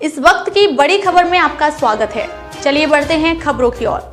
इस वक्त की बड़ी खबर में आपका स्वागत है। चलिए बढ़ते हैं खबरों की ओर।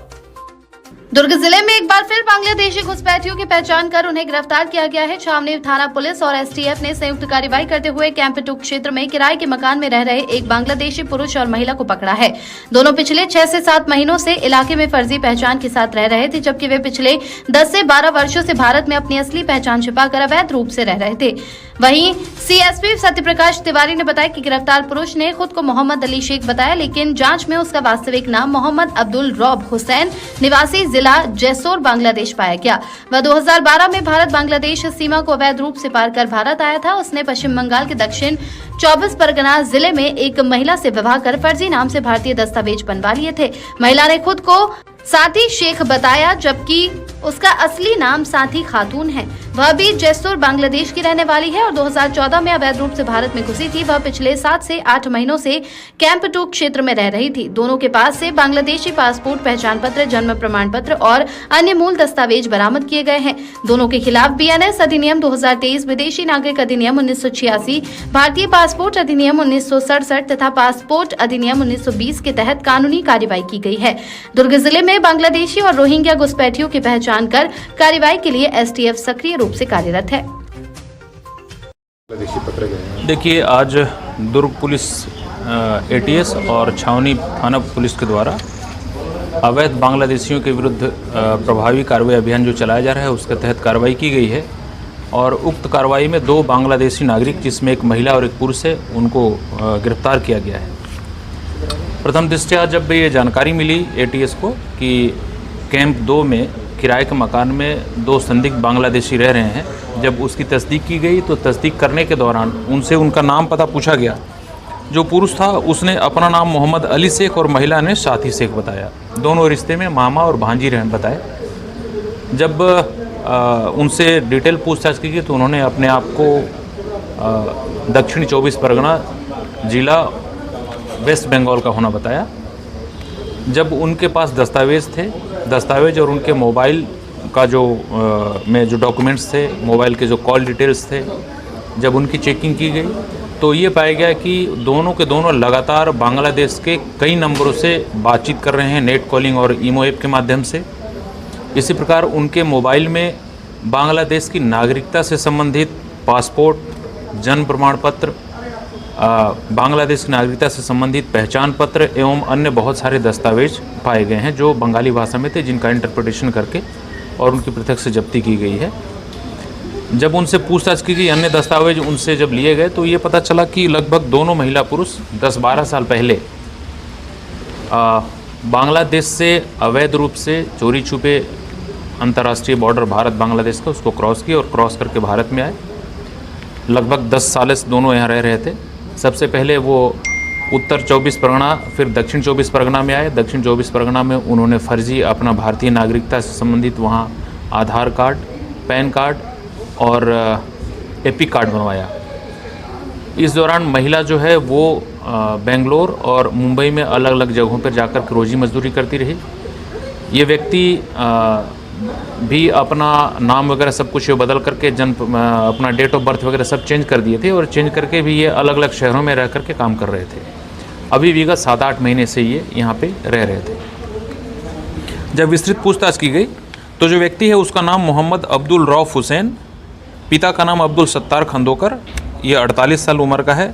दुर्ग जिले में एक बार फिर बांग्लादेशी घुसपैठियों की पहचान कर उन्हें गिरफ्तार किया गया है। छावनी थाना पुलिस और एसटीएफ ने संयुक्त कार्रवाई करते हुए कैंप 2 क्षेत्र में किराए के मकान में रह रहे एक बांग्लादेशी पुरुष और महिला को पकड़ा है। दोनों पिछले 6 से 7 महीनों से इलाके में फर्जी पहचान के साथ रह रहे थे, जबकि वे पिछले 10 से 12 वर्षों से भारत में अपनी असली पहचान छिपाकर अवैध रूप से रह रहे थे। वहीं सीएसपी सत्यप्रकाश तिवारी ने बताया कि गिरफ्तार पुरुष ने खुद को मोहम्मद अली शेख बताया, लेकिन जांच में उसका वास्तविक नाम मोहम्मद अब्दुल रौब हुसैन निवासी जिला जैसोर बांग्लादेश पाया गया। वह 2012 में भारत बांग्लादेश सीमा को अवैध रूप से पार कर भारत आया था। उसने पश्चिम बंगाल के दक्षिण 24 परगना जिले में एक महिला से विवाह कर फर्जी नाम से भारतीय दस्तावेज बनवा लिए थे। महिला ने खुद को साथी शेख बताया, जबकि उसका असली नाम साथी खातून है। वह भी जैसोर बांग्लादेश की रहने वाली है और 2014 में अवैध रूप से भारत में घुसी थी। वह पिछले 7 से 8 महीनों से कैंप 2 क्षेत्र में रह रही थी। दोनों के पास से बांग्लादेशी पासपोर्ट, पहचान पत्र, जन्म प्रमाण पत्र और अन्य मूल दस्तावेज बरामद किए गए हैं। दोनों के खिलाफ बीएनएस अधिनियम 2023, विदेशी नागरिक अधिनियम 1986, भारतीय पासपोर्ट अधिनियम 1967 तथा पासपोर्ट अधिनियम 1920 के तहत कानूनी कार्रवाई की गई है। दुर्ग जिले में बांग्लादेशी और रोहिंग्या घुसपैठियों की पहचान कर कार्रवाई के लिए एसटीएफ सक्रिय रूप से कार्यरत है। देखिए, आज दुर्ग पुलिस एटीएस और छावनी थाना पुलिस के द्वारा अवैध बांग्लादेशियों के विरुद्ध प्रभावी कार्रवाई अभियान जो चलाया जा रहा है, उसके तहत कार्रवाई की गई है और उक्त कार्रवाई में 2 बांग्लादेशी नागरिक, जिसमें एक महिला और एक पुरुष है, उनको गिरफ्तार किया गया है। प्रथम दृष्टया जब ये जानकारी मिली एटीएस को कि कैंप 2 में किराए के मकान में 2 संदिग्ध बांग्लादेशी रह रहे हैं, जब उसकी तस्दीक की गई तो तस्दीक करने के दौरान उनसे उनका नाम पता पूछा गया। जो पुरुष था उसने अपना नाम मोहम्मद अली शेख और महिला ने साथी शेख बताया। दोनों रिश्ते में मामा और भांजी रहन बताए। जब उनसे डिटेल पूछताछ की गई तो उन्होंने अपने आप को दक्षिण 24 परगना जिला वेस्ट बंगाल का होना बताया। जब उनके पास दस्तावेज और उनके मोबाइल का जो डॉक्यूमेंट्स थे, मोबाइल के जो कॉल डिटेल्स थे, जब उनकी चेकिंग की गई तो ये पाया गया कि दोनों के दोनों लगातार बांग्लादेश के कई नंबरों से बातचीत कर रहे हैं, नेट कॉलिंग और ईमो ऐप के माध्यम से। इसी प्रकार उनके मोबाइल में बांग्लादेश की नागरिकता से संबंधित पासपोर्ट, जन्म प्रमाण पत्र, बांग्लादेश की नागरिकता से संबंधित पहचान पत्र एवं अन्य बहुत सारे दस्तावेज पाए गए हैं जो बंगाली भाषा में थे, जिनका इंटरप्रिटेशन करके और उनकी पृथक से जब्ती की गई है। जब उनसे पूछताछ की गई, अन्य दस्तावेज उनसे जब लिए गए तो ये पता चला कि लगभग दोनों महिला पुरुष 10-12 साल पहले बांग्लादेश से अवैध रूप से चोरी छुपे अंतर्राष्ट्रीय बॉर्डर भारत बांग्लादेश का उसको क्रॉस किया और क्रॉस करके भारत में आए। लगभग 10 साल से दोनों यहाँ रह रहे थे। सबसे पहले वो उत्तर 24 परगना, फिर दक्षिण 24 परगना में आए। दक्षिण 24 परगना में उन्होंने फर्जी अपना भारतीय नागरिकता से संबंधित वहाँ आधार कार्ड, पैन कार्ड और एपिक कार्ड बनवाया। इस दौरान महिला जो है वो बेंगलोर और मुंबई में अलग अलग जगहों पर जाकर के रोजी मजदूरी करती रही। ये व्यक्ति भी अपना नाम वगैरह सब कुछ बदल करके अपना डेट ऑफ बर्थ वगैरह सब चेंज कर दिए थे और चेंज करके भी ये अलग अलग शहरों में रह करके काम कर रहे थे। अभी विगत 7-8 महीने से ये यहाँ पे रह रहे थे। जब विस्तृत पूछताछ की गई तो जो व्यक्ति है उसका नाम मोहम्मद अब्दुल रौफ हुसैन, पिता का नाम अब्दुल सत्तार खंदोकर, ये 48 साल उम्र का है।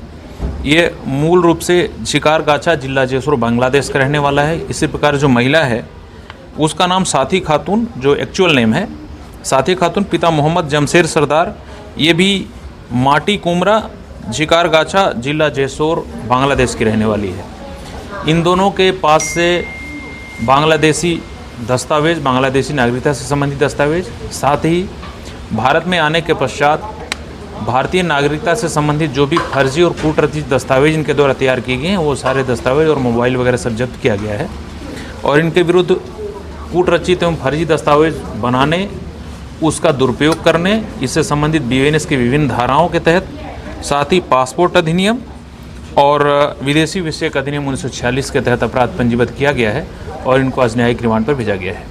ये मूल रूप से शिकारगाछा जिला जैसोर बांग्लादेश का रहने वाला है। इसी प्रकार जो महिला है उसका नाम साथी खातून, जो एक्चुअल नेम है साथी खातून, पिता मोहम्मद जमशेर सरदार, ये भी माटी कुमरा शिकारगाछा जिला जैसोर बांग्लादेश की रहने वाली है। इन दोनों के पास से बांग्लादेशी दस्तावेज, बांग्लादेशी नागरिकता से संबंधित दस्तावेज, साथ ही भारत में आने के पश्चात भारतीय नागरिकता से संबंधित जो भी फर्जी और कूटरचित दस्तावेज इनके द्वारा तैयार किए गए हैं, वो सारे दस्तावेज और मोबाइल वगैरह सब जब्त किया गया है और इनके विरुद्ध कूटरचित एवं फर्जी दस्तावेज बनाने, उसका दुरुपयोग करने, इससे संबंधित बीएनएस की विभिन्न धाराओं के तहत, साथ ही पासपोर्ट अधिनियम और विदेशी विषयक अधिनियम 1946 के तहत अपराध पंजीबद्ध किया गया है और इनको आज न्यायिक रिमांड पर भेजा गया है।